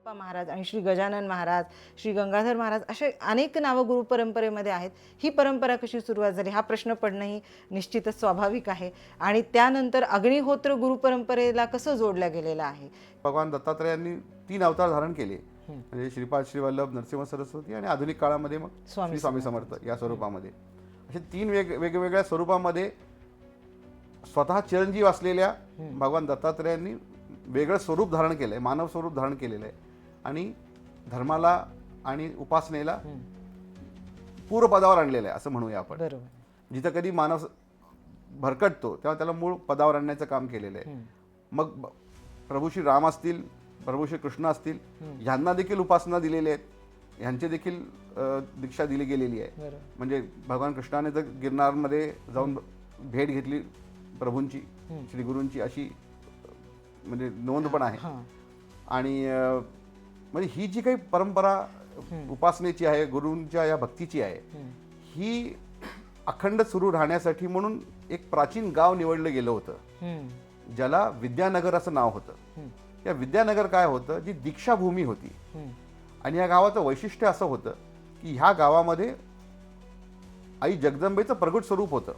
बाप्पा महाराज आणि श्री गजानन महाराज, श्री गंगाधर महाराज असे अनेक नावं गुरु परंपरेमध्ये आहेत. ही परंपरा कशी सुरुवात झाली हा प्रश्न पडणंही निश्चितच स्वाभाविक आहे. आणि त्यानंतर अग्निहोत्र गुरु परंपरेला कसं जोडलं गेलेलं आहे? भगवान दत्तात्रयांनी 3 अवतार धारण केले, म्हणजे श्रीपाद, श्रीवल्लभ, नरसिंह सरस्वती आणि आधुनिक काळामध्ये मग श्री स्वामी समर्थ या स्वरूपामध्ये. असे 3 वेगवेगळ्या स्वरूपामध्ये स्वतः चिरंजीव असलेल्या भगवान दत्तात्रयांनी वेगळं स्वरूप धारण केलंय, मानव स्वरूप धारण केलेलं आहे आणि धर्माला आणि उपासनेला पूर्वपदावर आणलेलं आहे असं म्हणूया आपण. बरोबर. जिथं कधी मानव भरकटतो तेव्हा त्याला मूळ पदावर आणण्याचं काम केलेलं आहे. मग प्रभू श्री राम असतील, प्रभू श्री कृष्ण असतील, ह्यांना देखील उपासना दिलेली आहेत, ह्यांची देखील दीक्षा दिली गेलेली आहे. म्हणजे भगवान कृष्णाने तर गिरनारमध्ये जाऊन भेट घेतली प्रभूंची, श्री गुरूंची अशी म्हणजे नोंद पण आहे. आणि म्हणजे ही जी काही परंपरा उपासनेची आहे, गुरूंच्या या भक्तीची आहे, ही अखंड सुरू राहण्यासाठी म्हणून एक प्राचीन गाव निवडलं गेलं होतं ज्याला विद्यानगर असं नाव होतं. या विद्यानगर काय होतं, जी दीक्षाभूमी होती. आणि या गावाचं वैशिष्ट्य असं होतं की ह्या गावामध्ये आई जगदंबेचं प्रगट स्वरूप होतं.